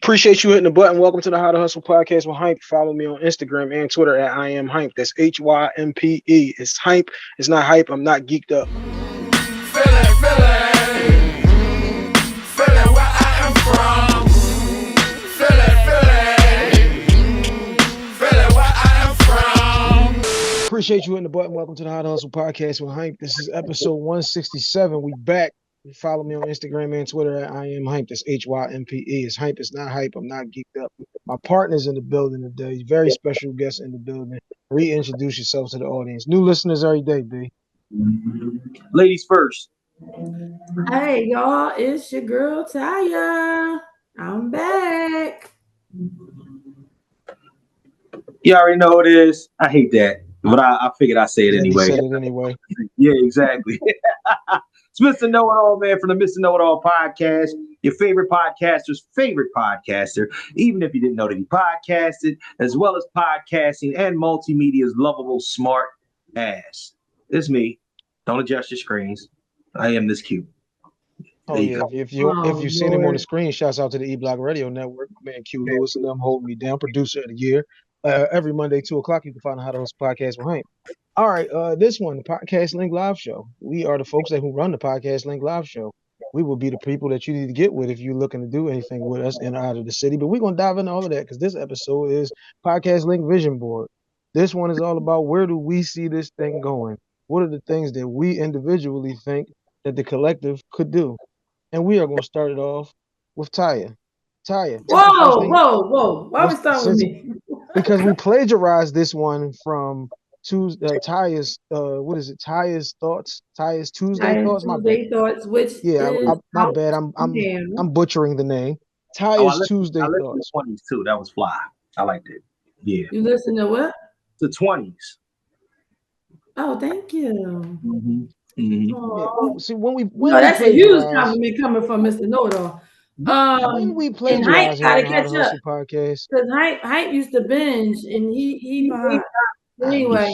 Appreciate you hitting the button. Welcome to the How to Hustle podcast with Hype. Follow me on Instagram and Twitter at I am Hype. That's HYMPE. It's Hype. It's not hype. I'm not geeked up. Feeling where I am from. Feeling where I am from. Appreciate you hitting the button. Welcome to the How to Hustle podcast with Hype. This is episode 167. We back. Follow me on Instagram and Twitter at I am Hype. That's HYMPE. It's Hype. It's not hype. I'm not geeked up. My partner's in the building today. Very special guest in the building. Reintroduce yourself to the audience. New listeners every day, B. Ladies first. Hey, y'all. It's your girl, Taya. I'm back. You already know what it is. I hate that. But I figured I'd say it anyway. Said it anyway. Yeah, exactly. It's Mr. Know-It-All, man, from the Mr. Know-It-All podcast, your favorite podcaster's favorite podcaster, even if you didn't know that he podcasted, as well as podcasting and multimedia's lovable, smart ass. It's me. Don't adjust your screens. I am this cute. Oh, yeah. If you've seen him on the screen, shouts out to the iHeartRadio network. My man Q Lewis and them holding me down, producer of the year. Every Monday, 2 o'clock, you can find out how to host podcast with Hank. All right, this one, the Podcast Link Live Show. We are the folks who run the Podcast Link Live Show. We will be the people that you need to get with if you're looking to do anything with us in or out of the city. But we're going to dive into all of that because this episode is Podcast Link Vision Board. This one is all about where do we see this thing going? What are the things that we individually think that the collective could do? And we are going to start it off with Taya. Taya. Whoa. Why we starting with me? Because we plagiarized this one from Tuesday, Taya's Taya's thoughts, Taya's Tuesday thoughts. My bad. Thoughts, which my bad. I'm butchering the name. Taya's Tuesday thoughts. The 20s too. That was fly. I liked it. Yeah. You listen to what? The 20s. Oh, thank you. Mm-hmm. Mm-hmm. Oh. Yeah. See, when that's a huge compliment coming from Mr. Know-It-All. When we plagiarize gotta catch up podcast, because Hype used to binge and he behind. Anyway,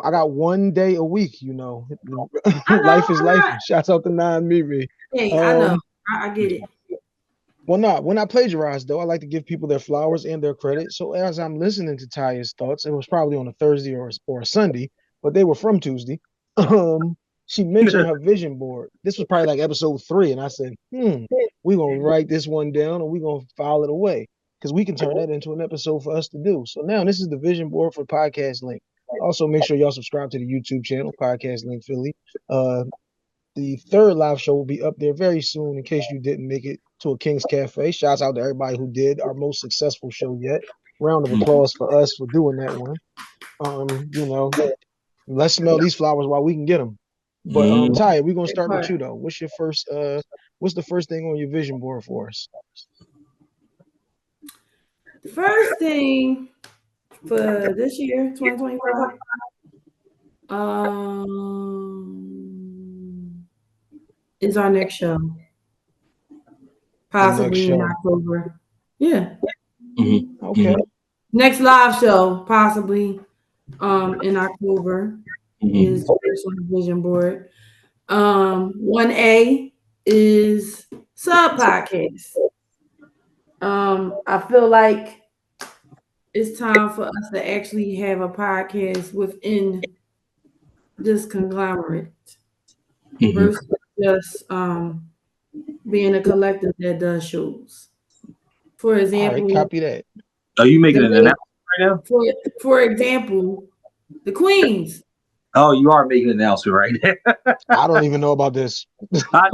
I got 1 day a week, life is life. Shouts out to Nine Miri. Hey, I know. I get it. Well, no, when I plagiarize, though, I like to give people their flowers and their credit. So as I'm listening to Taya's thoughts, it was probably on a Thursday or a Sunday, but they were from Tuesday. She mentioned her vision board. This was probably like episode 3, and I said, we're going to write this one down and we're going to file it away because we can turn that into an episode for us to do. So now this is the vision board for Podcast Link. Also, make sure y'all subscribe to the YouTube channel, Podcast Link Philly. The third live show will be up there very soon in case you didn't make it to a King's Cafe. Shouts out to everybody who did, our most successful show yet. Round of applause for us for doing that one. Let's smell these flowers while we can get them. But Taya, we're gonna start with you though. What's the first thing on your vision board for us? First thing for this year, 2025, is our next show. Possibly in October. Yeah. Mm-hmm. Okay. Next live show, possibly in October. Is first on the vision board. 1A is sub podcast. I feel like it's time for us to actually have a podcast within this conglomerate versus just being a collective that does shows. For example, all right, copy that. Are you making an announcement right now? For example, the Queens. Oh, you are making an announcement right now. I don't even know about this. I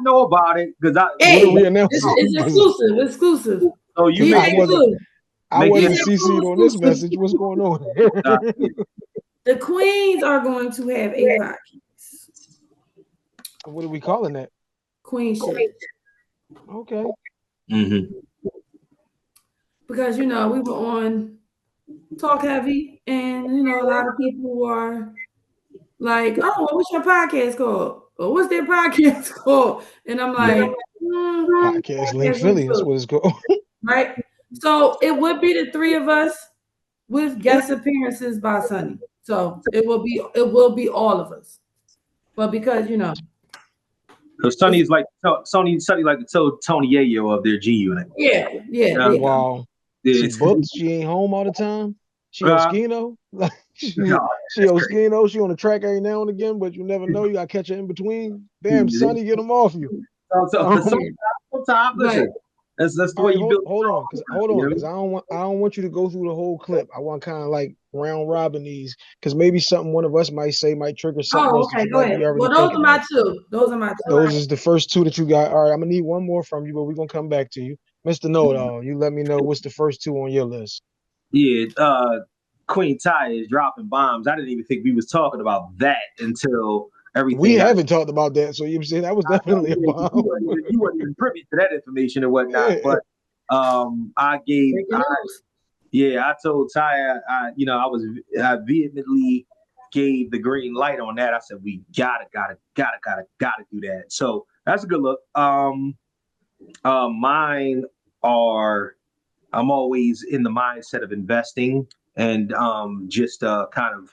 know about it because it's exclusive. Oh, you I wasn't CC'd on this message. What's going on? The Queens are going to have a podcast. What are we calling that? Queen shit. Okay. Mm-hmm. Because we were on Talk Heavy, and a lot of people are like, "Oh, what's your podcast called? Or what's their podcast called?" And I'm like, Podcast Link Philly. That's what it's called. Right. So it would be the three of us with guest appearances by Sunday. So it will be all of us. But because So Sonny like to tell Tony Yayo of their G Unit. Yeah, yeah, Um, Wow. She it's, booked. She ain't home all the time. She uh, Oskino. Like no, she that's crazy. Oskino. She on the track every now and again, but you never know. You gotta catch her in between. Damn, Yeah. Sonny, get them off you. But Um, sometimes, Right. listen, that's the all way right, you build. hold on, You know? because I don't want you to go through the whole clip. I want kind of like round robin these because maybe something one of us might say might trigger something Oh, else that okay, you go might ahead. be already Well, those are thinking my of. two. Those are my two. Those is the first two that you got. All right, I'm gonna need one more from you, but we're gonna come back to you. Mr. Know-It-All, you let me know what's the first two on your list. Yeah, Queen Ty is dropping bombs. I didn't even think we was talking about that until We everything got. haven't talked about that, so you saying that was I know, definitely a yeah, bomb. you weren't even privy to that information and whatnot. Yeah. But I gave, Breaking news. I told Ty, I vehemently gave the green light on that. I said we gotta do that. So that's a good look. Mine are. I'm always in the mindset of investing and just kind of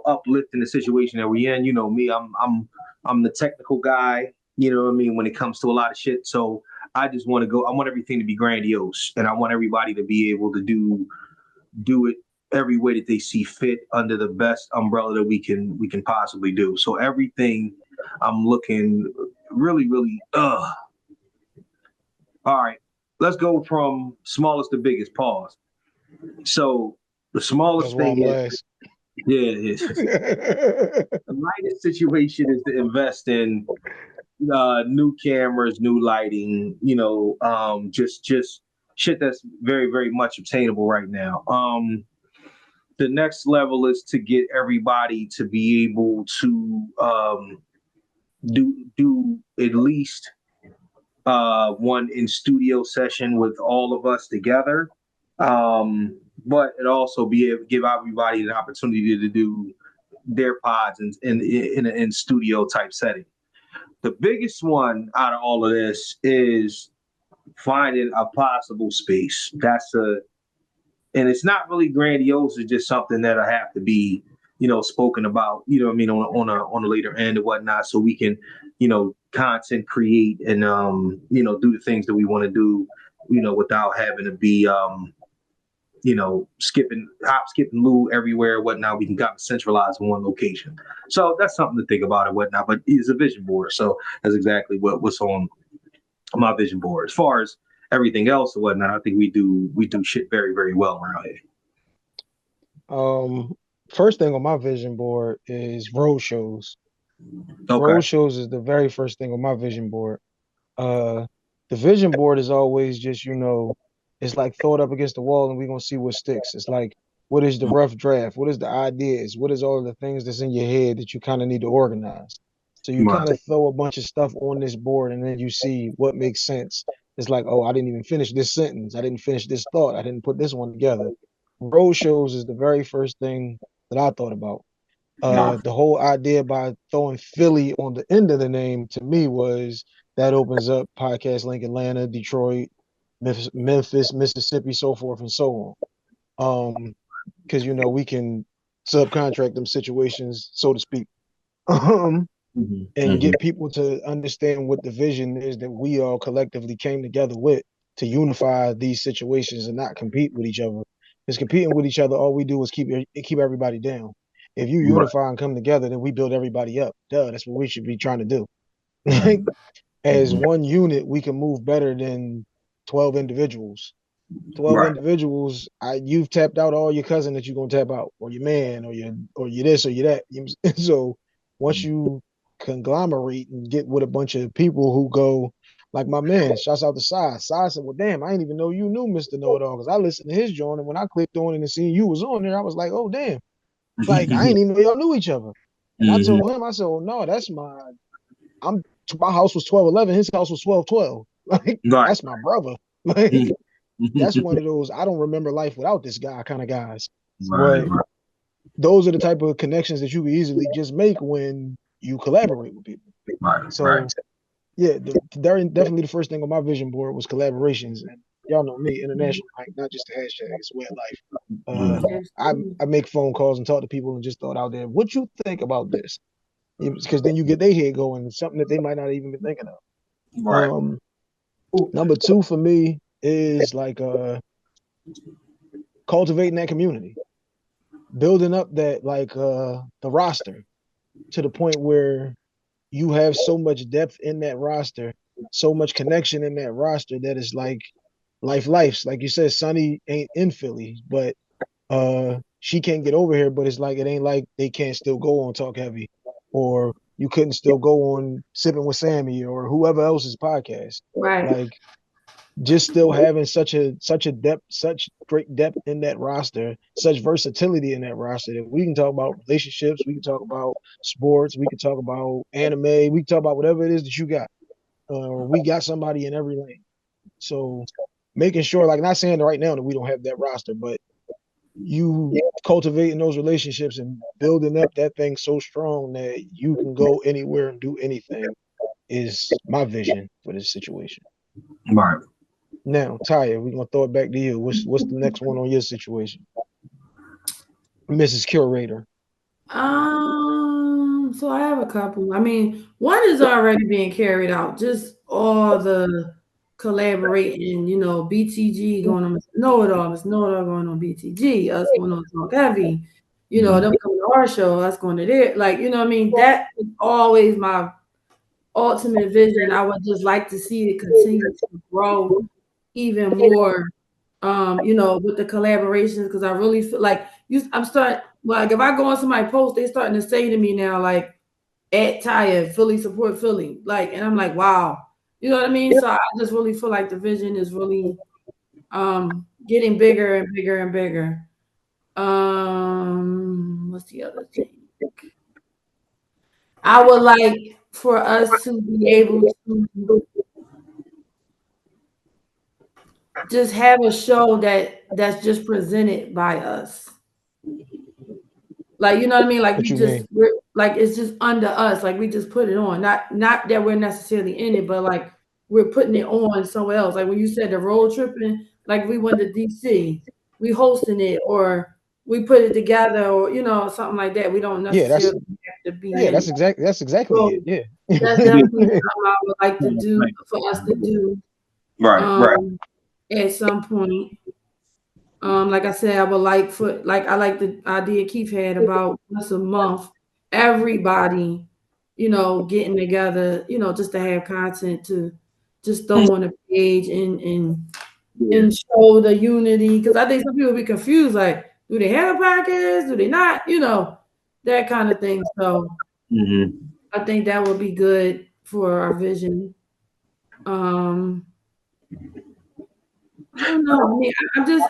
uplifting the situation that we're in. You know me, I'm the technical guy. You know what I mean when it comes to a lot of shit. So I just want to go. I want everything to be grandiose, and I want everybody to be able to do it every way that they see fit under the best umbrella that we can possibly do. So everything I'm looking really, really. All right, let's go from smallest to biggest. Pause. So the That's smallest why I'm thing is, last. yeah, the lightest situation is to invest in new cameras, new lighting, just shit that's very, very much obtainable right now. The next level is to get everybody to be able to do at least one in studio session with all of us together. But it also be able to give everybody an opportunity to do their pods in studio type setting. The biggest one out of all of this is finding a possible space. And it's not really grandiose. It's just something that'll have to be, spoken about. You know what I mean, on a later end and whatnot, so we can, content create and do the things that we want to do, without having to be skipping Lou everywhere and whatnot. We can kind of centralize in one location. So that's something to think about and whatnot. But it's a vision board. So that's exactly what's on my vision board. As far as everything else and whatnot, I think we do shit very, very well around here. First thing on my vision board is road shows. Okay. Road shows is the very first thing on my vision board. Uh, the vision board is always just, it's like throw it up against the wall and we're gonna see what sticks. It's like, what is the rough draft? What is the ideas? What is all of the things that's in your head that you kind of need to organize? So you Right. kind of throw a bunch of stuff on this board and then you see what makes sense. It's like, oh, I didn't even finish this sentence. I didn't finish this thought. I didn't put this one together. Road shows is the very first thing that I thought about. The whole idea by throwing Philly on the end of the name to me was that opens up podcast link Atlanta, Detroit, Memphis, Mississippi, so forth and so on. Because we can subcontract them situations, so to speak, and Mhm. get people to understand what the vision is that we all collectively came together with to unify these situations and not compete with each other. Because competing with each other, all we do is keep everybody down. If you Right. unify and come together, then we build everybody up. Duh, that's what we should be trying to do. Like, as Mhm. one unit, we can move better than 12 individuals. 12 Right. individuals, you've tapped out all your cousin that you're gonna tap out, or your man, or your this or your that. So once you conglomerate and get with a bunch of people who go, like my man, shouts out to Sai. Sai said, well, damn, I didn't even know you knew Mr. Know-It-All because I listened to his joint, and when I clicked on it and seen you was on there, I was like, oh damn. Like I didn't even know y'all knew each other. And I Mhm. told him, I said, oh no, I'm my house was 1211, his house was 1212. Like Right. that's my brother. Like Mhm. that's one of those I don't remember life without this guy kind of guys. Right. But Right. those are the type of connections that you can easily just make when you collaborate with people. Right. Right. So yeah, they're definitely the first thing on my vision board was collaborations. And y'all know me, international, like not just the hashtag, it's way of life. Mhm. I Absolutely. I make phone calls and talk to people and just throw it out there. What you think about this? because then you get their head going, something that they might not even be thinking of. Right. Number two for me is like cultivating that community, building up that like the roster to the point where you have so much depth in that roster, so much connection in that roster that it's like life's like you said, Sonny ain't in Philly, but she can't get over here, but it's like it ain't like they can't still go on Talk Heavy, or you couldn't still go on Sipping with Sammy or whoever else's podcast. Right. Like just still having such a depth, such great depth in that roster, such versatility in that roster that we can talk about relationships, we can talk about sports, we can talk about anime, we can talk about whatever it is that you got. We got somebody in every lane. So making sure, like not saying right now that we don't have that roster, but you cultivating those relationships and building up that thing so strong that you can go anywhere and do anything is my vision for this situation. Right. Now, Taya, we're gonna throw it back to you. What's the next one on your situation, Mrs. Curator? So I have a couple. I mean, one is already being carried out. Just all the collaborating, BTG going on, Miss Know It All going on BTG, us going on Talk Heavy, them coming to our show, us going to their, like, what I mean? That is always my ultimate vision. I would just like to see it continue to grow even more, with the collaborations, because I really feel like I'm starting, like, if I go on somebody's post, they starting to say to me now, like, at Taya, Philly support Philly. Like, and I'm like, wow. You know what I mean? So I just really feel like the vision is really getting bigger and bigger and bigger. What's the other thing? I would like for us to be able to just have a show that's just presented by us. Like, you know what I mean? Like What you mean? we're like, it's just under us. Like we just put it on. Not that we're necessarily in it, but like we're putting it on somewhere else. Like when you said the road tripping, like we went to DC, we hosting it, or we put it together, or something like that. We don't Yeah, necessarily have to be in it. that's exactly So it. Yeah. that's definitely something I would like to do, for us to do Right. at some point. Like I said, I would like I like the idea Keith had about once a month, everybody, getting together, just to have content to just throw on a page and show the unity. Because I think some people be confused, like, do they have a podcast? Do they not? That kind of thing. So I think that would be good for our vision. I don't know. I mean,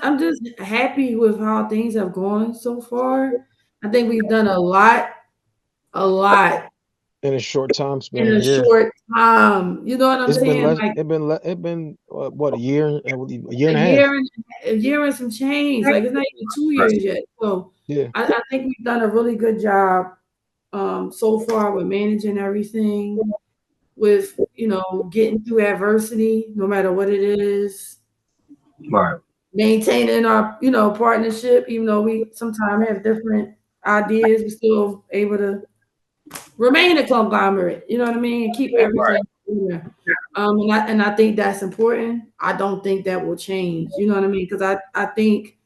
I'm just happy with how things have gone so far. I think we've done a lot In a short time in span, a yeah. short time. You know what I'm It's been saying? less. Like It been what, a year, a year a and a half. year and some change. Like it's not even 2 years yet. So Yeah. I think we've done a really good job so far with managing everything, with getting through adversity, no matter what it is. Right. Maintaining our partnership, even though we sometimes have different ideas, we still able to remain a conglomerate, you know what I mean, and keep everything together. And I think that's important. I don't think that will change, you know what I mean, because I think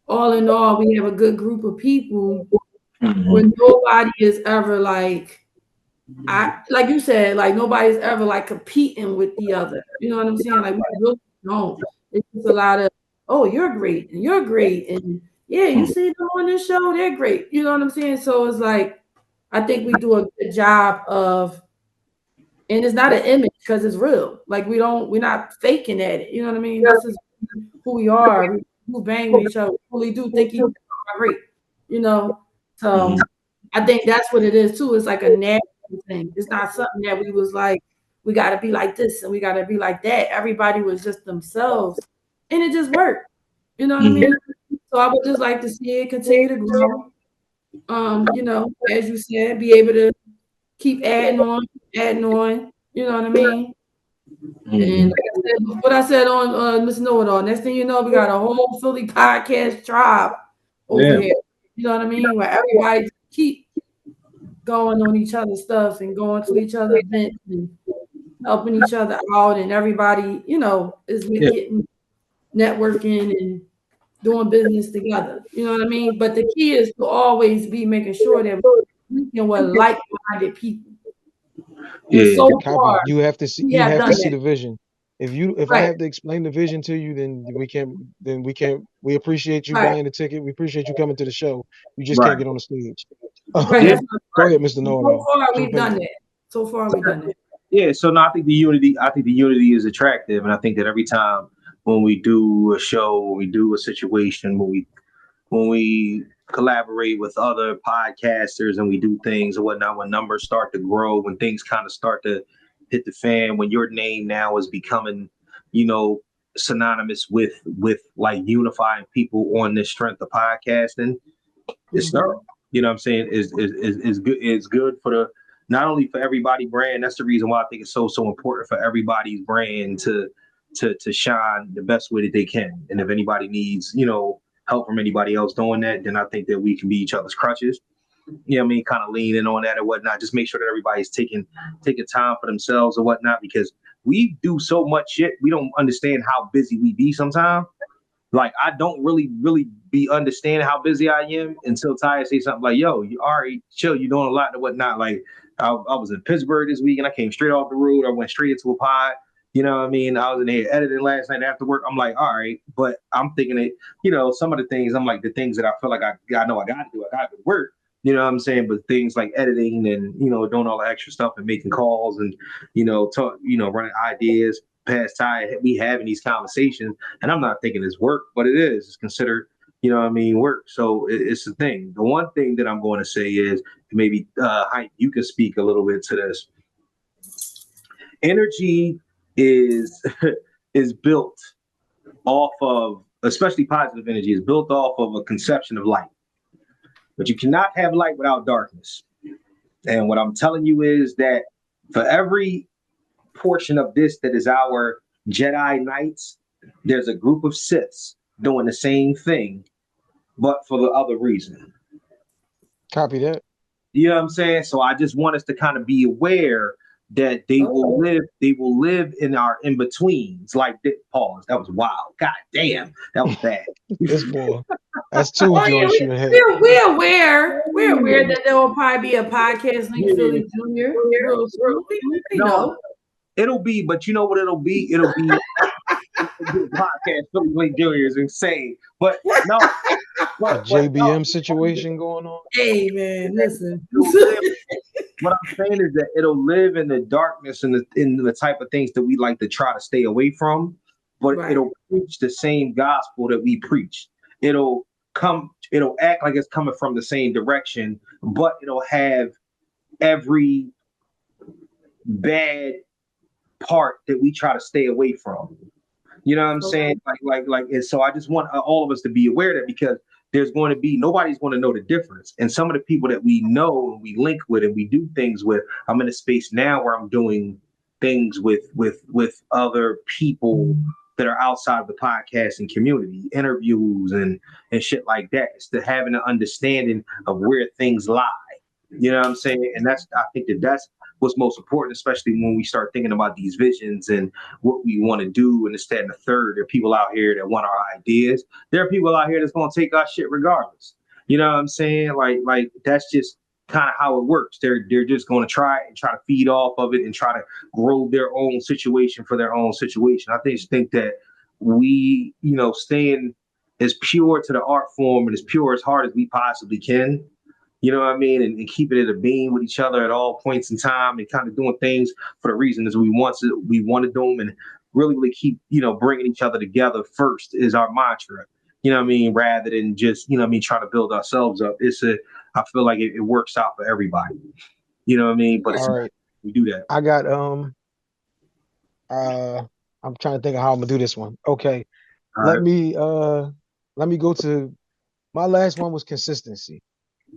all in all we have a good group of people where nobody is ever like, like you said, like nobody's ever like competing with the other, you know what I'm saying, like we really don't. It's just a lot of, oh, you're great and you're great, and yeah, you see them on this show, they're great, you know what I'm saying. So it's like I think we do a good job of, and it's not an image because it's real. Like we're not faking at it, you know what I mean. This is who we are. We do bang with each other. We really do think each other are great, you know. So I think that's what it is too. It's like a natural thing. It's not something that we was like, we got to be like this and we got to be like that. Everybody was just themselves, and it just worked. You know what I mean? So I would just like to see it continue to grow. As you said, be able to keep adding on, you know what I mean? And like I said, what I said on Mr. Know It All, next thing you know, we got a whole Philly podcast tribe over here. You know what I mean? Where everybody keep going on each other's stuff and going to each other's events and helping each other out, and everybody, is Yeah. getting networking and doing business together. You know what I mean? But the key is to always be making sure that we can with like-minded people. And Yeah. so Copy. far, You we have have done to see that. the vision. If I Right, have to explain the vision to you, then we can't. We appreciate you right, buying the ticket. We appreciate you coming to the show. You just can't Right. get on the stage. right. Yeah. That's not Go right. ahead, Mr. Know It So All. far, we've Jump in. done that. So far, we've done that. Yeah. So no, I think the unity is attractive, and I think that every time when we do a show, when we do a situation, when we collaborate with other podcasters and we do things and whatnot, when numbers start to grow, when things kind of start to hit the fan, when your name now is becoming, you know, synonymous with like unifying people on this strength of podcasting, it's Mhm. thorough. You know what I'm saying? Is good. It's good for the not only for everybody brand. That's the reason why I think it's so important for everybody's brand to shine the best way that they can. And if anybody needs, help from anybody else doing that, then I think that we can be each other's crutches. You know what I mean? Kind of lean in on that or whatnot. Just make sure that everybody's taking time for themselves or whatnot, because we do so much shit. We don't understand how busy we be sometimes. Like I don't really be understanding how busy I am until Ty say something like, "Yo, you already chill. You're doing a lot and whatnot." Like I was in Pittsburgh this week and I came straight off the road. I went straight into a pod. You know what I mean? I was in there editing last night after work. I'm like, all right, but I'm thinking it. Some of the things I'm like the things that I feel like I know I got to do. I got to work. You know what I'm saying? But things like editing and doing all the extra stuff and making calls and running ideas past Ty, we having these conversations, and I'm not thinking it's work, but it is. It's considered, work. So it's the thing. The one thing that I'm going to say is maybe Hank, you can speak a little bit to this. Energy is is built off of, especially positive energy, is built off of a conception of light. But you cannot have light without darkness. And what I'm telling you is that for every portion of this that is our Jedi Knights, there's a group of Siths doing the same thing, but for the other reason. Copy that. You know what I'm saying? So I just want us to kind of be aware that they will live in our in-betweens. Like pause. That was wild. God damn, that was bad. This boy. That's two Oh yeah, joints you had. we're aware that there will probably be a podcast linked Philly Junior real soon. We know. It'll be, but you know what it'll be? It'll be podcast. Philly Link Jr. is insane. But no, A JBM situation going on. Hey man, listen. what I'm saying is that it'll live in the darkness and in the type of things that we like to try to stay away from, but Right. it'll preach the same gospel that we preach. It'll act like it's coming from the same direction, but it'll have every bad part that we try to stay away from. You know what I'm saying? And so I just want all of us to be aware of that, because nobody's going to know the difference. And some of the people that we know and we link with and we do things with, I'm in a space now where I'm doing things with other people that are outside of the podcasting community, interviews and shit like that. It's to having an understanding of where things lie. You know what I'm saying? And I think that's what's most important, especially when we start thinking about these visions and what we want to do and this, that, and the third. There are people out here that want our ideas. There are people out here that's going to take our shit regardless. You know what I'm saying? Like that's just kind of how it works. They're just going to try to feed off of it and try to grow their own situation for their own situation. I just think that we, staying as pure to the art form and as pure as hard as we possibly can. You know what I mean? And keeping it a beam with each other at all points in time and kind of doing things for the reasons we want to do them, and really keep, bringing each other together first is our mantra. You know what I mean? Rather than just, trying to build ourselves up. I feel like it works out for everybody. You know what I mean? But All right. we do that. I got I'm trying to think of how I'm gonna do this one. Okay. All Let right. me go to my last one was consistency.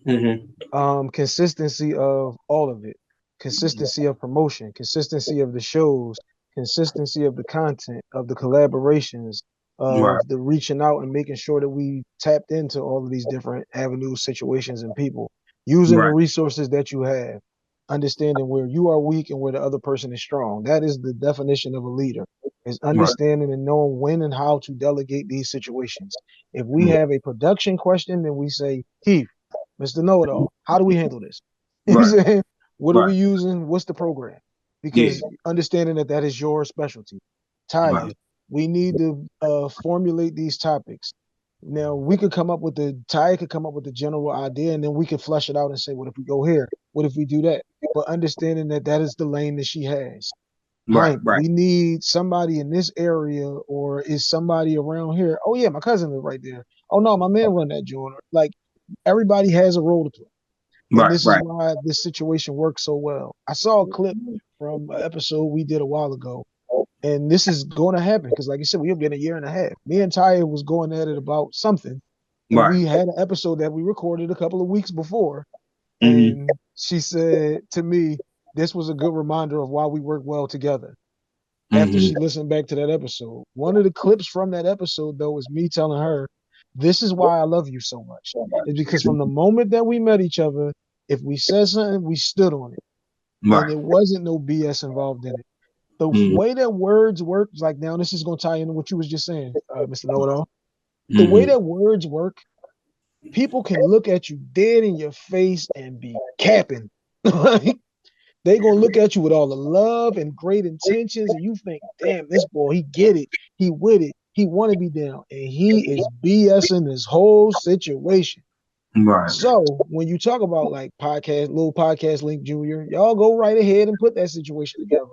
Mm-hmm. Consistency of all of it. Consistency of promotion, consistency of the shows, consistency of the content, of the collaborations, Right. of the reaching out and making sure that we tapped into all of these different avenues, situations, and people. using the Right. resources that you have, understanding where you are weak and where the other person is strong. That is the definition of a leader, is Right. understanding and knowing when and how to delegate these situations. If we Right. have a production question, then we say, Keith, Mr. Know-it-all, how do we handle this? You know what Right. I'm saying? What are we Right. using? What's the program? Yeah. Because understanding that that is your specialty. Right. Taya, we need to formulate these topics. Now we could come up with Taya could come up with the general idea, and then we could flesh it out and say, what if we go here? What if we do that? But understanding that that is the lane that she has. Right. Hank, Right. we need somebody in this area, or is somebody around here? Oh yeah, my cousin lives right there. Oh no, my man run that joint. Like everybody has a role to play. And Right. this is Right. why this situation works so well. I saw a clip from an episode we did a while ago, and this is going to happen because, like you said, we've been a year and a half. Me and Taya was going at it about something, and Right. we had an episode that we recorded a couple of weeks before, Mm-hmm. and she said to me, "This was a good reminder of why we work well together." After Mm-hmm. she listened back to that episode, one of the clips from that episode though is me telling her, "This is why I love you so much. It's because from the moment that we met each other, if we said something, we stood on it, and Right. it wasn't no BS involved in it." The Mm-hmm. way that words work, like now this is going to tie into what you was just saying, Mr. Know-it-all. The way Mm-hmm. that words work, people can look at you dead in your face and be capping. Like, they gonna look at you with all the love and great intentions, and you think, damn, this boy, he get it, he with it, he want to be down, and he is BSing this whole situation. Right. So when you talk about like podcast, little podcast link junior, y'all go right ahead and put that situation together.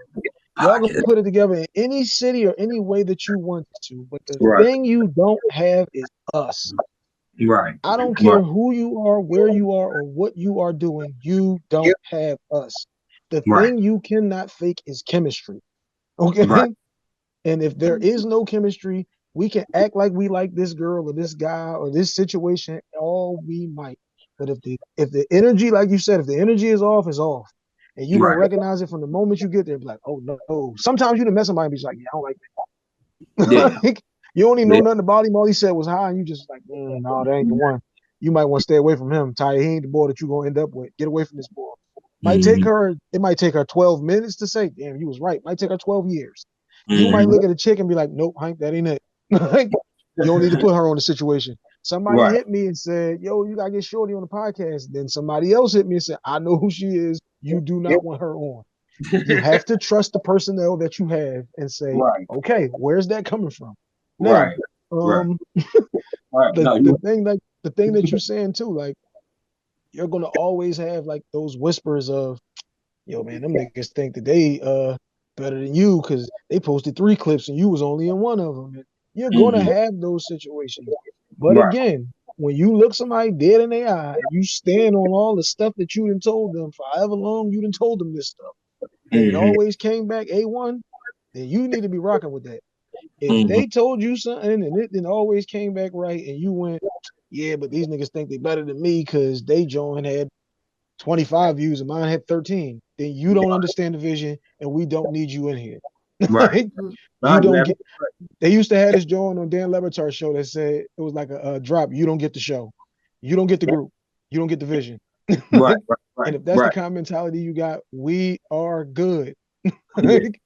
Y'all can Pocket. put it together in any city or any way that you want to, but the Right. thing you don't have is us. Right. I don't Right. care who you are, where you are, or what you are doing. You don't have us. The Right. thing you cannot fake is chemistry. Right. Okay. And if there is no chemistry, we can act like we like this girl or this guy or this situation all we might. But if the energy, like you said, if the energy is off, it's off. And you're gonna Right. recognize it from the moment you get there, be like, oh no. Sometimes you done met somebody and be like, yeah, I don't like Yeah. that. Like, you don't even Yeah. know nothing about him. All he said was hi, and you just like, no, that ain't the one. You might want to stay away from him. Ty, he ain't the boy that you're gonna end up with. Get away from this boy. Mm-hmm. It might take her 12 minutes to say, damn, you was right. Might take her 12 years. You might Mm-hmm. look at a chick and be like, nope, Hank, that ain't it. Like, you don't need to put her on the situation. Somebody Right. hit me and said, yo, you gotta get Shorty on the podcast. Then somebody else hit me and said, I know who she is. You do not want her on. You have to trust the personnel that you have and say, Right. okay, where's that coming from? Now, Right. Right. um, Right. the No, the you. thing that the thing that you're saying too, like you're gonna always have like those whispers of, yo, man, them niggas think that they better than you because they posted 3 clips and you was only in one of them. And you're gonna Mm-hmm. have those situations. But Right. again, when you look somebody dead in their eye and you stand on all the stuff that you done told them for however long you done told them this stuff, and it Mm-hmm. always came back A1, then you need to be rocking with that. If Mm-hmm. they told you something and it then always came back right, and you went, yeah, but these niggas think they better than me because they joined had 25 views and mine had 13, then you don't understand the vision and we don't need you in here. Right. Like, No, you you don't have. get, they used to have this joint on Dan Lebertar's show that said it was like a drop. You don't get the show. You don't get the group. You don't get the vision. Right. Like, Right. and Right. if that's the Right. kind of mentality you got, we are good. Yeah. Like,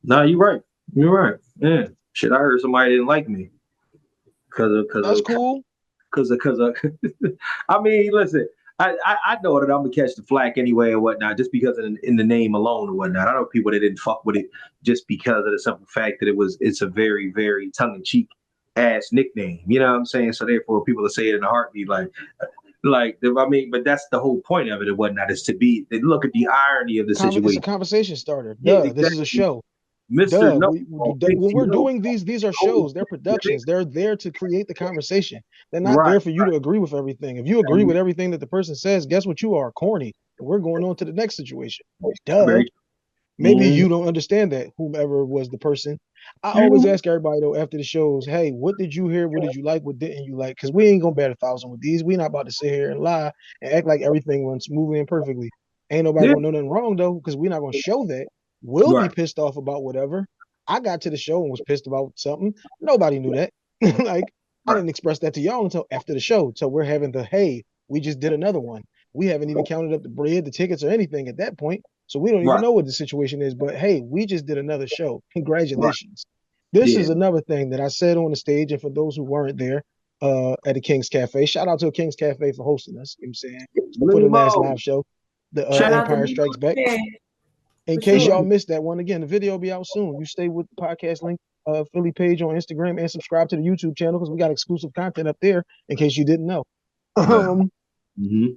No, you're right. You're right. Yeah. Shit, I heard somebody didn't like me that's because cool. because I mean, listen, I know that I'm gonna catch the flack anyway or whatnot, just because of in the name alone or whatnot. I know people that didn't fuck with it just because of the simple fact that it's a very, very tongue in cheek ass nickname. You know what I'm saying? So therefore, people will say it in a heartbeat, like I mean, but that's the whole point of it and whatnot, is to be look at the irony of the It's a situation. conversation starter. Yeah, Duh, this is a exactly. show. Mr. Duh. No When thinks he we're knows. doing these are shows. They're productions. They're there to create the conversation. They're not Right, there for you to agree with everything. If you agree with everything that the person says, guess what? You are corny, and we're going on to the next situation. Duh. very. Maybe Mm-hmm. you don't understand that. Whomever was the person, I always Mm-hmm. ask everybody though after the shows, hey, what did you hear? What did you like? What didn't you like? Because we ain't gonna bat 1,000 with these. We not about to sit here and lie and act like everything went smoothly and perfectly. Ain't nobody Yeah. gonna know nothing wrong though, because we're not gonna show that. We'll be Right. pissed off about whatever. I got to the show and was pissed about something. Nobody knew that. Like I Right. didn't express that to y'all until after the show. So we're having the hey, we just did another one. We haven't even counted up the bread, the tickets, or anything at that point. So we don't even Right. know what the situation is. But hey, we just did another show. Right. Congratulations. This Yeah. is another thing that I said on the stage, and for those who weren't there at the King's Cafe, shout out to King's Cafe for hosting us. You know what I'm saying? For the last Limo. live show, the Shout Shout out to Empire Limo Strikes Back. Cash, In for case sure. y'all missed that one, again, the video will be out soon. You stay with the podcast link, Philly page on Instagram, and subscribe to the YouTube channel because we got exclusive content up there. In case you didn't know,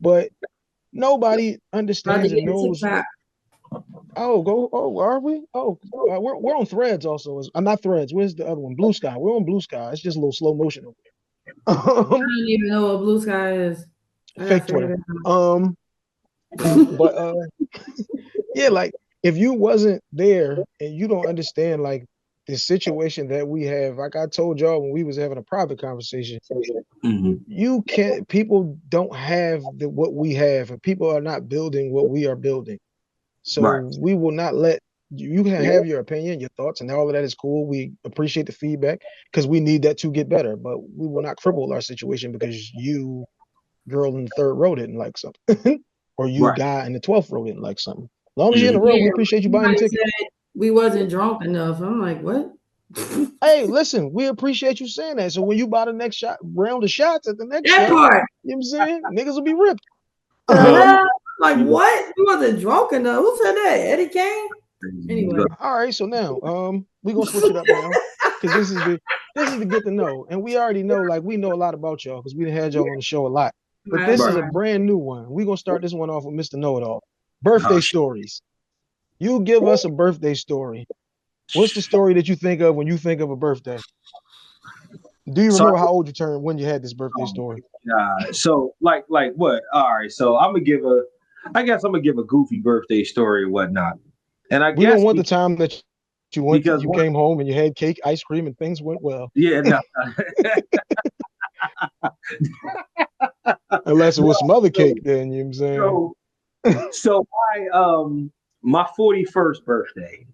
but nobody About to understands and get knows. TikTok. Oh, go! Oh, are we? Oh, we're on Threads also. I'm not Threads. Where's the other one? Blue Sky. We're on Blue Sky. It's just a little slow motion over I there. don't even know what Blue Sky is. I gotta Fake figure Twitter. that out. But yeah, like if you wasn't there and you don't understand like the situation that we have, like I told y'all when we was having a private conversation, you can't. People don't have what we have, and people are not building what we are building. So Right. we will not let you can have your opinion, your thoughts, and all of that is cool. We appreciate the feedback because we need that to get better. But we will not cripple our situation because you, girl in the third row, didn't like something, or you, Right. guy in the 12th row, didn't like something. As long as you're in the row, we Yeah, appreciate you buying the somebody ticket. said we wasn't drunk enough. I'm like, what? Hey, listen, we appreciate you saying that. So when you buy the next round of shots at the next That show, part. you know what I'm saying? Niggas will be ripped. The hell? Like, Yeah. what? We wasn't drunk enough. Who said that? Eddie Kane? Anyway. All right, so now we're gonna switch it up now. Because this is the get to know. And we already know, like we know a lot about y'all because we done had y'all on the show a lot. But this is a brand new one. We're gonna start this one off with Mr. Know-It-All. Birthday stories. You give us a birthday story. What's the story that you think of when you think of a birthday? Do you remember how old you turned when you had this birthday story? So like what? All right. So I guess I'm gonna give a goofy birthday story or whatnot. And I We guess don't want the time that you went because you came home and you had cake, ice cream, and things went well. yeah, no. Unless it was some other cake, then you know what I'm saying. So my 41st birthday.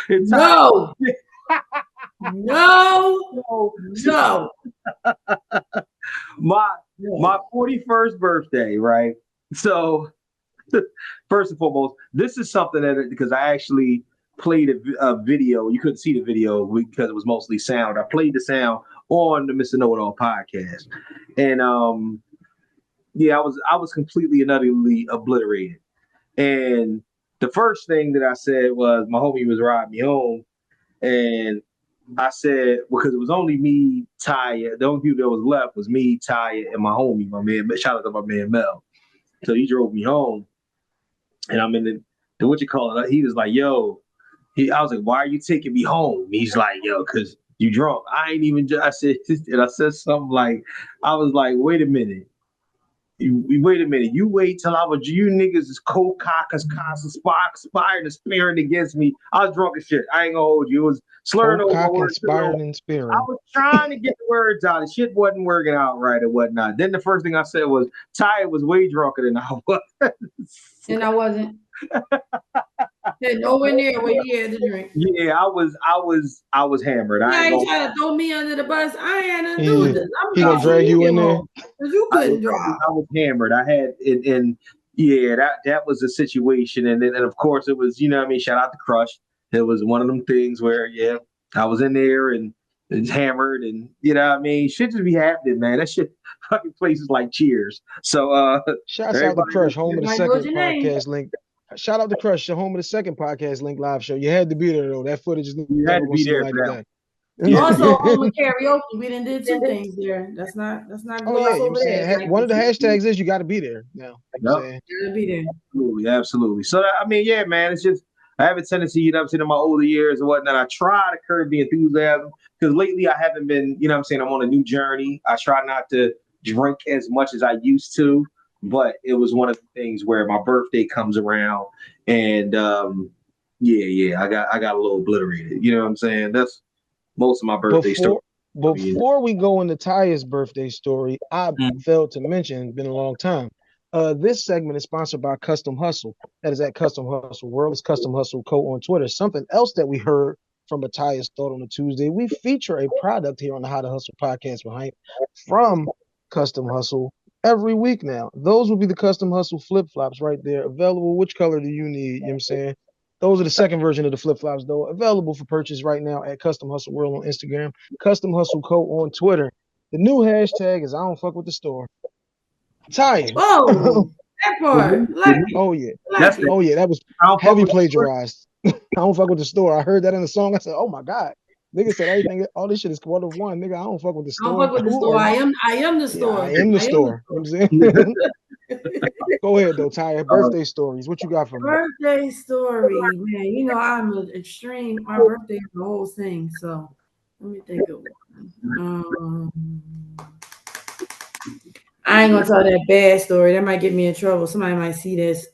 No. No. No. My 41st birthday, right? So first and foremost, this is something that because I actually played a video. You couldn't see the video because it was mostly sound. I played the sound on the Mr. Know-It-All podcast, and yeah, I was completely and utterly obliterated. And the first thing that I said was my homie was riding me home, and I said because it was only me, Ty. The only people that was left was me, Ty, and my homie, my man. Shout out to my man Mel. So he drove me home, and I'm in the what you call it. He was like, "Yo," I was like, "Why are you taking me home?" He's like, "Yo, cause you drunk." I ain't even. I said, and I said something like, I was like, "Wait a minute." Wait a minute. You wait till you niggas is cold cockers, conspiring and spearing against me. I was drunk as shit. I ain't gonna hold you. It was slurring over Cock words. inspiring and spearing. I was trying to get the words out. The shit wasn't working out right or whatnot. Then the first thing I said was, Ty was way drunker than I was. And I wasn't. Had nowhere near where he had to drink. Yeah, I was hammered. I ain't trying to throw me under the bus. I ain't had nothing to do with this. He gonna drag you in there. Because you couldn't drive. I was hammered. I had and yeah, that was the situation. And then of course it was, you know what I mean, shout out to Crush. It was one of them things where I was in there and hammered and you know what I mean, shit just be happening, man. That shit fucking places like Cheers. So shouts out to Crush, home of the second podcast name. link. Shout out to Crush, home of the second podcast link live show. You had to be there though. That footage is you had to be there like for that. Also, home of karaoke. We didn't do two things there. That's not Oh yeah, you saying one of the hashtags is you got to be there now. Gotta be there. Absolutely. So I mean, yeah, man, it's just I have a tendency, you know what I'm saying, in my older years and whatnot. I try to curb the enthusiasm because lately I haven't been, you know what I'm saying, I'm on a new journey. I try not to drink as much as I used to, but it was one of the things where my birthday comes around and I got a little obliterated. You know what I'm saying? That's most of my birthday story. Before we go into Ty's birthday story, I failed to mention, it's been a long time. This segment is sponsored by Custom Hustle. That is at Custom Hustle World. It's Custom Hustle Co. on Twitter. Something else that we heard from Matthias Thought on a Tuesday, we feature a product here on the How to Hustle podcast behind from Custom Hustle every week now. Those will be the custom hustle flip flops right there. Available. Which color do you need? You know what I'm saying? Those are the second version of the flip flops, though. Available for purchase right now at Custom Hustle World on Instagram, Custom Hustle Co. on Twitter. The new hashtag is I don't fuck with the store. Taya. Whoa, that part. Like it. Oh yeah. That's Like it. Oh yeah. That was I don't fuck heavy with the store. plagiarized. I don't fuck with the store. I heard that in the song. I said, oh my God. Nigga said everything, all this shit is one of one. Nigga, I don't fuck with the I don't store. fuck with the Who store. are you? I am the Yeah, I store. am the I am the store. You know what I'm saying? Go ahead though, Taya. Birthday stories. What you got for me? birthday story, man. You know, I'm an extreme. My birthday is the whole thing. So let me think of one. I ain't gonna tell that bad story. That might get me in trouble. Somebody might see this.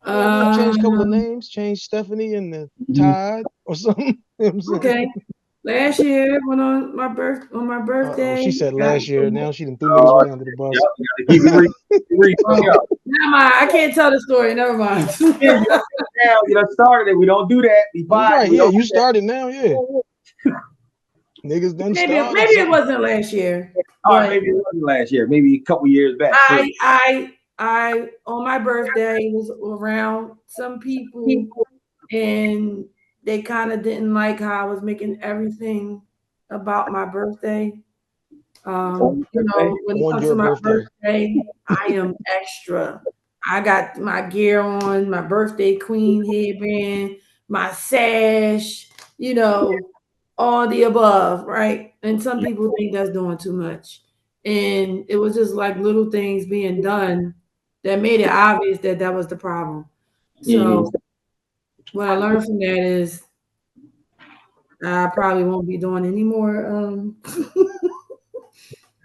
Change a couple of Um, names. Change Stephanie and the Todd or something. You know what I'm saying? okay. Last year, when on my Uh-oh, birthday, she said got last year. some. Now she done threw niggas right under the Yep, bus. you gotta keep it real. Oh, never mind. I can't tell the story. Never mind. Now you done started it. We don't do that. Be fine. Right, We yeah, don't you do that. started now, yeah. Niggas done started maybe it something. wasn't last year, All right, but maybe it wasn't last year. Maybe a couple years back. I on my birthday was around some people and they kind of didn't like how I was making everything about my birthday. You know, when it On comes your to my birthday. birthday, I am extra. I got my gear on, my birthday queen headband, my sash, you know, all the above, right? And some people think that's doing too much. And it was just like little things being done that made it obvious that that was the problem. Mhm. So what I learned from that is I probably won't be doing any more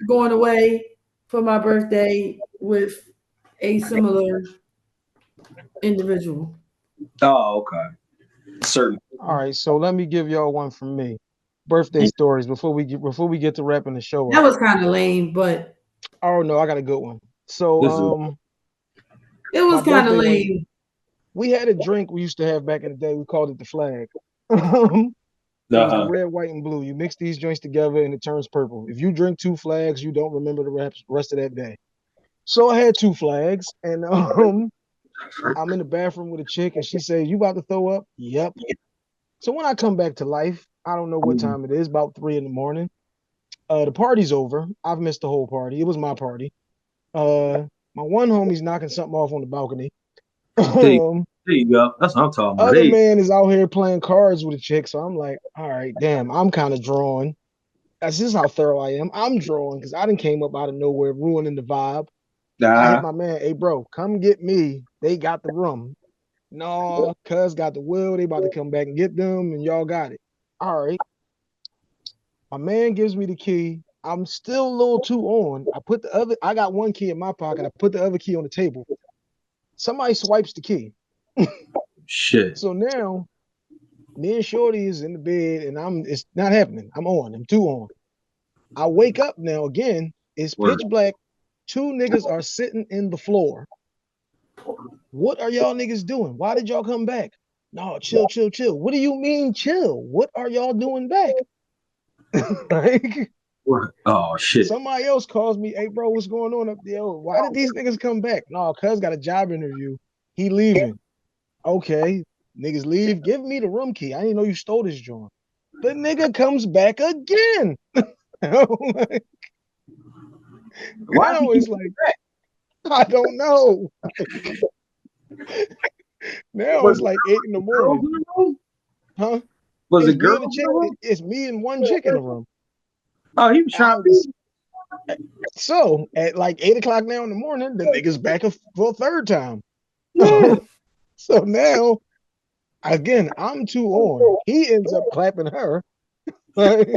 going away for my birthday with a similar individual. Oh, okay. Certain. All right, so let me give y'all one from me. Birthday stories before we get to wrapping the show That up. was kind of lame, but Oh no, I got a good one. So This is it my was kind of birthday was lame. we had a drink we used to have back in the day. We called it the flag. It was the uh-huh. red, white, and blue. You mix these joints together and it turns purple. If you drink two flags, you don't remember the rest of that day. So I had two flags, and I'm in the bathroom with a chick, and she says, "You about to throw up?" Yep. So when I come back to life, I don't know what time it is, about 3 in the morning. The party's over. I've missed the whole party. It was my party. My one homie's knocking something off on the balcony. There you, um, there you go. That's what I'm talking about. other There you man is out here playing cards with a chick. So I'm like, all right, damn, I'm kind of drawn. That's just how thorough I am. I'm drawing because I didn't came up out of nowhere, ruining the vibe. go. I hit my man, hey bro, come get me. They got the room. No, cuz got the will. They about to come back and get them, and y'all got it. All right. My man gives me the key. I'm still a little too on. I got one key in my pocket. I put the other key on the table. Somebody swipes the key. Shit. So now me and Shorty is in the bed and it's not happening. I'm too on. I wake up now again. It's Word. pitch black. Two niggas are sitting in the floor. What are y'all niggas doing? Why did y'all come back? No, chill, chill, chill. What do you mean chill? What are y'all doing back? Like Word. Oh shit. somebody else calls me, hey bro, what's going on up there? Why did these niggas come back? No, cuz got a job interview. He leaving. Okay, niggas leave. Give me the room key. I didn't know you stole this joint. The nigga comes back again. Like, Why now did it's you like, I don't know. Now was it's like 8 in the morning. girls in the room? Huh? Was It's it me girls and a in chick. the room? It's me and one chick in the room. Oh, he was trying to be. So at like 8 o'clock now in the morning, the nigga's back for a third time. Yeah. So now, again, I'm too on. He ends up clapping her. Like,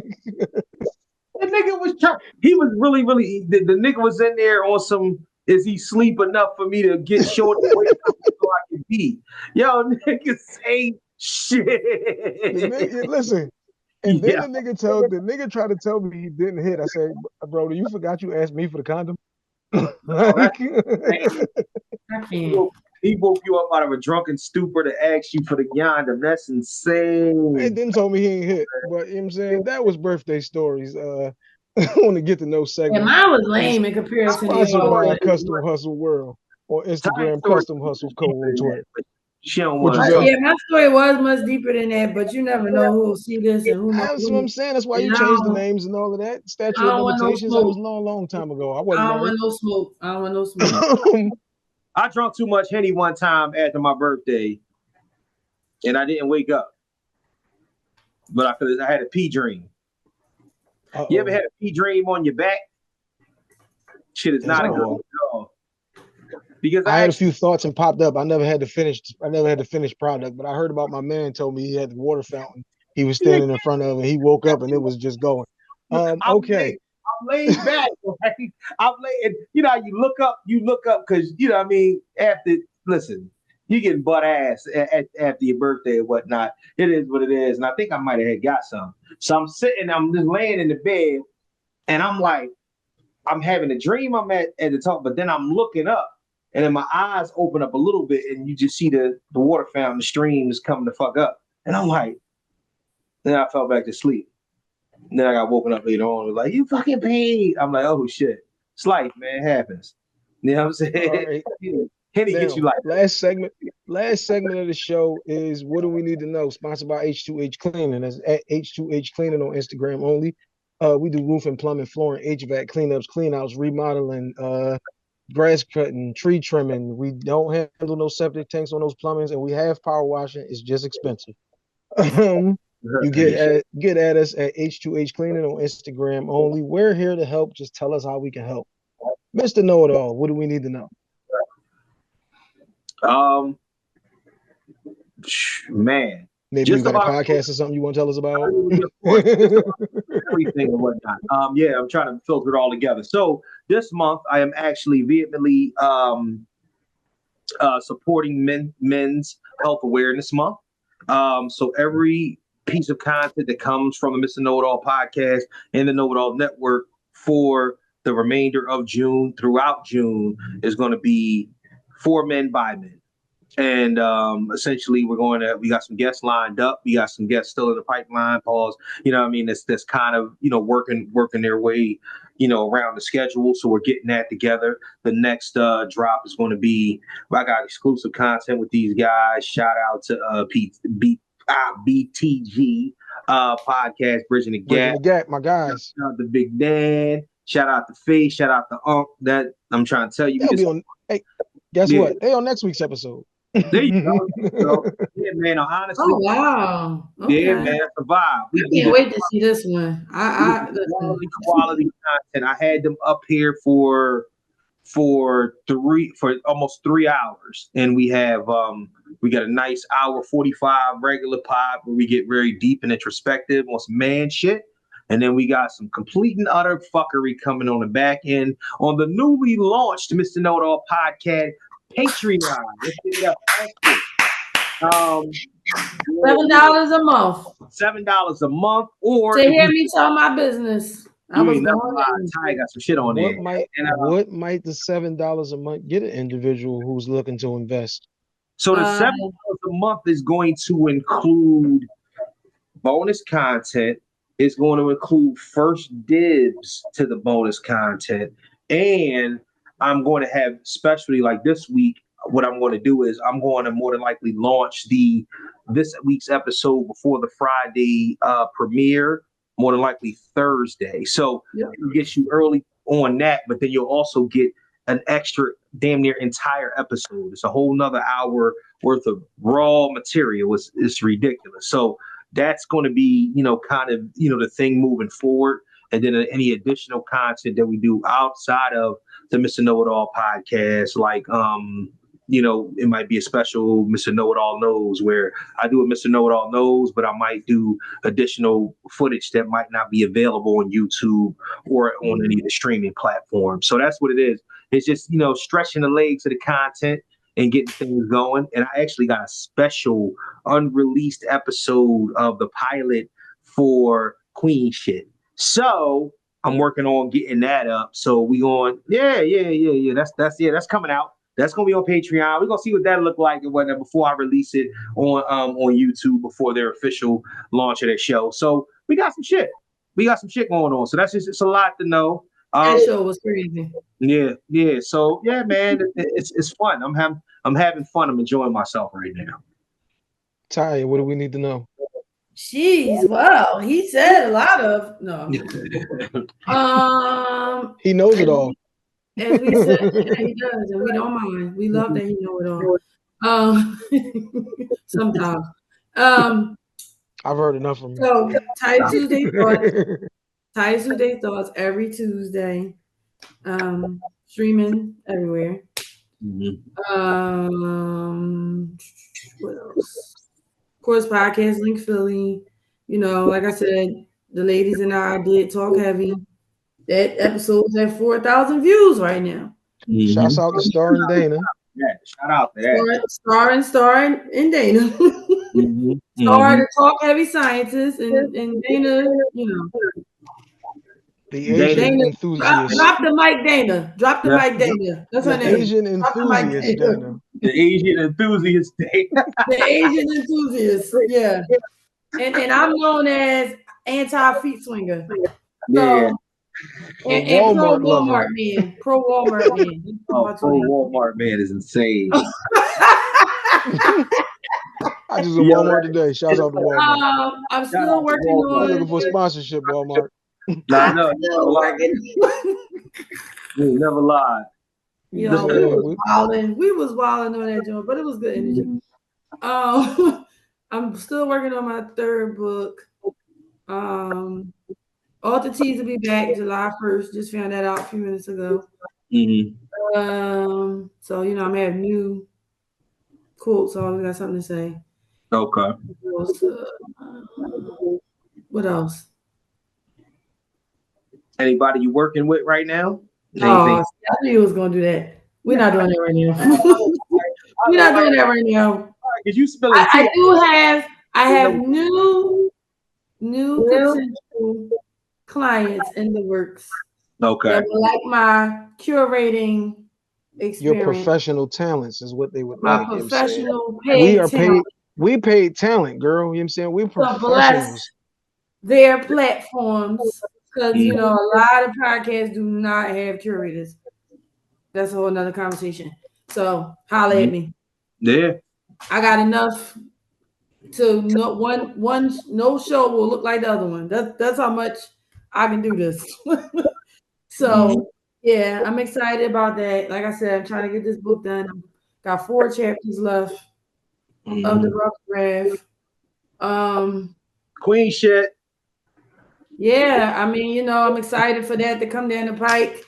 The nigga was trying. He was really. The nigga was in there on some. Is he sleep enough for me to get short and wake up so I can be? Yo, nigga say shit. listen, and then Yeah. the nigga tried to tell me he didn't hit. I said, bro, you forgot you asked me for the condom? Like, I He can't. woke, he woke you up out of a drunken stupor to ask you for the yonder. That's and insane. then told me he ain't hit. But you know what I'm saying? That was birthday stories. I want to get to know Yeah, segment. mine was lame in comparison to Sponsored by yours. Custom Hustle World on Instagram, story Custom Hustle Co. on Twitter. She don't What want you to say? talk. Yeah, my story was much deeper than that, but you never know who will see this and who knows That's what who. I'm saying. That's why you And changed the names and all of that. I Statute of don't want no limitations. That was smoke. a long, long time ago. I I wasn't don't married. want no smoke. I don't want no smoke. I drunk too much Henny one time after my birthday, and I didn't wake up. But I had a pee dream. You ever had a pee dream on your back? Shit is not a good one at all. Because I had a few thoughts and popped up. I never had to finish. I never had to finish product, but I heard about my man told me he had the water fountain. He was standing in front of it. He woke up and it was just going. Okay. I'm laid back. Right? I'm laid. You know, you look up because you know what I mean. Listen, you getting butt ass after your birthday and whatnot. It is what it is, and I think I might have got some. So I'm sitting. I'm just laying in the bed, and I'm like, I'm having a dream. I'm at the top, but then I'm looking up. And then my eyes open up a little bit, and you just see the water fountain, the streams coming the fuck up. And I'm like, then I fell back to sleep. And then I got woken up later on. Like, you fucking paid. I'm like, oh shit. It's life, man. It happens. You know what I'm saying? All right. Henny Now, gets you like last segment of the show is what do we need to know? Sponsored by H2H Cleaning. That's at H2H Cleaning on Instagram only. We do roof and plumbing, flooring, HVAC cleanups, cleanouts, remodeling, grass cutting, tree trimming. We don't handle no septic tanks on those plumbings, and we have power washing. It's just expensive. You get at us at H2H Cleaning on Instagram only. We're here to help. Just tell us how we can help. Mr. Know It All, what do we need to know? Man. Maybe you got a podcast or something you want to tell us about? Everything and whatnot. Yeah, I'm trying to filter it all together. So this month I am actually vehemently supporting men's health awareness month. So every piece of content that comes from the Mr. Know It All podcast and the Know It All network for the remainder of June throughout June is going to be for men by men. And essentially, we got some guests lined up. We got some guests still in the pipeline. Pause. You know what I mean? That's kind of, working their way, around the schedule. So we're getting that together. The next drop is going to be, I got exclusive content with these guys. Shout out to BTG podcast, Bridging the Gap. Bridging the Gap, my guys. Shout out to Big Dan. Shout out to Faye. Shout out to Unc. That I'm trying to tell you. Hey, guess what? They on next week's episode. There you go. Yeah, man. Honestly. Oh wow. Okay. Yeah, man. That's a vibe. I can't wait to see this one. Quality content. I had them up here for almost 3 hours, and we have we got a nice hour 45 regular pod where we get very deep and introspective on some man shit. And then we got some complete and utter fuckery coming on the back end on the newly launched Mr. Know It All podcast Patreon. $7 a month. $7 a month, or to hear me tell my business. I was Ty got some shit on there. What might the $7 a month get an individual who's looking to invest? So the $7 a month is going to include bonus content. It's going to include first dibs to the bonus content, and I'm going to have, especially like this week, what I'm going to do is I'm going to more than likely launch this week's episode before the Friday premiere, more than likely Thursday. So it gets you early on that, but then you'll also get an extra damn near entire episode. It's a whole nother hour worth of raw material. It's ridiculous. So that's going to be, kind of, the thing moving forward. And then any additional content that we do outside of the Mr. Know It All podcast, like, it might be a special Mr. Know It All Knows where I do a Mr. Know It All Knows, but I might do additional footage that might not be available on YouTube or on any of the streaming platforms. So that's what it is. It's just, stretching the legs of the content and getting things going. And I actually got a special unreleased episode of the pilot for Queen shit. So I'm working on getting that up. So we on, yeah. That's coming out. That's gonna be on Patreon. We're gonna see what that look like and whatnot before I release it on YouTube before their official launch of their show. So we got some shit. we got some shit going on. So that's just it's a lot to know. That show was crazy. Yeah. So yeah, man, it's fun. I'm having fun. I'm enjoying myself right now. Taya, what do we need to know? Jeez, wow. He said a lot of no. He knows it all. As we said, yeah, he does, and we don't mind. We love that he know it all. Sometimes. I've heard enough from him. So Tight Tuesday thoughts. Tight Tuesday thoughts every Tuesday. Streaming everywhere. What else? Of course, podcast link Philly. You know, like I said, the ladies and I did talk heavy. That episode's at 4,000 views right now. Shouts out to Star and Dana. Yeah, shout out to that. Star and Dana. Star the talk heavy scientist and Dana, you know. The Asian Dana, enthusiast. drop the mic, Dana. Drop the mic, Dana. That's her name. Asian enthusiast, Dana. The Asian enthusiast Dana. The Asian enthusiast, yeah. And I'm known as anti-feet swinger. Yeah. And pro Walmart man. Pro Walmart man. Oh, pro Walmart man is insane. I just in Walmart today. Shouts out to Walmart. I'm still working on. I'm looking for sponsorship, Walmart. No, you never lied. You know, we was wilding on that joint, but it was good energy. I'm still working on my third book. All the T's will be back July 1st. Just found that out a few minutes ago. So you know, I'm having new quotes. So I always got something to say. Okay. What else? Anybody you working with right now? Oh, I knew you was gonna do that. We're not doing that right now. We're not doing that right now. Because you spilling I have new potential clients in the works. Okay. That would like my curating experience. Your professional talents is what they would my like. professional We are talent. We paid talent, girl. You know what I'm saying? We're professionals. Their platforms. Because, you know, a lot of podcasts do not have curators. That's a whole nother conversation. So, holla at me. Yeah. I got enough to no show will look like the other one. That's how much I can do this. So, yeah, I'm excited about that. Like I said, I'm trying to get this book done. Got 4 chapters left of the rough draft. Queen shit. Yeah, I mean, you know, I'm excited for that to come down the pike.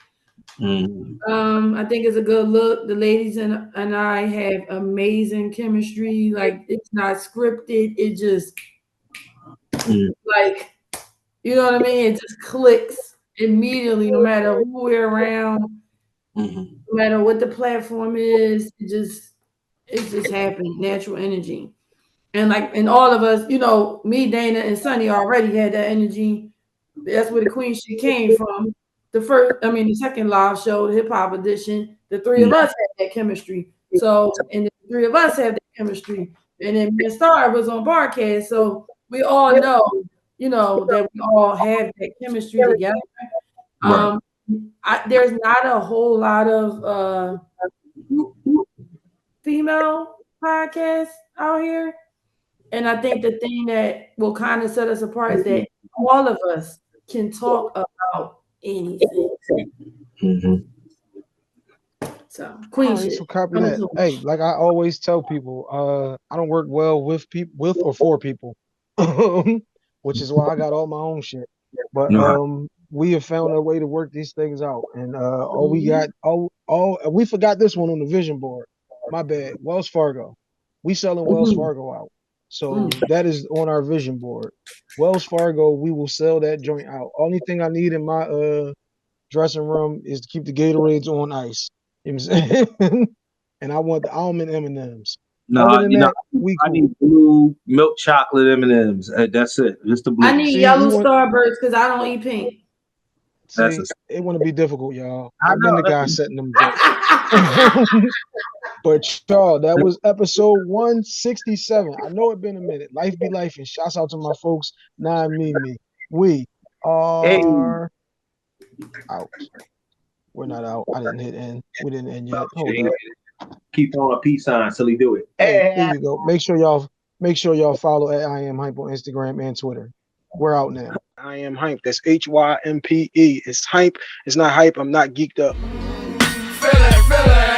I think it's a good look. The ladies and I have amazing chemistry. Like, it's not scripted. It just like, you know what I mean? It just clicks immediately, no matter who we're around, no matter what the platform is. It just happened. Natural energy. And all of us, you know, me, Dana, and Sunny already had that energy. That's where the Queen shit came from. The second live show, the hip hop edition, the 3 of us had that chemistry. So, and the 3 of us have that chemistry. And then me and Star was on Barcast. So we all know, you know, that we all have that chemistry together. There's not a whole lot of female podcasts out here. And I think the thing that will kind of set us apart is that all of us can talk about anything. So, Queen shit. So copy that. Hey, like I always tell people, I don't work well with or for people, which is why I got all my own shit. But we have found a way to work these things out, and we forgot this one on the vision board. My bad. Wells Fargo. We selling Wells Fargo out. So that is on our vision board. Wells Fargo, we will sell that joint out. Only thing I need in my dressing room is to keep the Gatorades on ice. You know what I'm saying? And I want the almond M&Ms. No, you know, I need blue milk chocolate M&Ms. That's it. Just the blue. I need yellow Starbursts because I don't eat pink. It want to be difficult, y'all. I've been the guy setting them jokes. But y'all, that was episode 167. I know it's been a minute. Life be life, and shouts out to my folks. Me. We are out. We're not out. I didn't hit end. We didn't end yet. Hold up. Keep throwing a peace sign till he do it. Hey, there you go. Make sure y'all follow at I Am Hype on Instagram and Twitter. We're out now. I Am Hype. That's HYMPE. It's hype. It's not hype. I'm not geeked up. Feel it, feel it.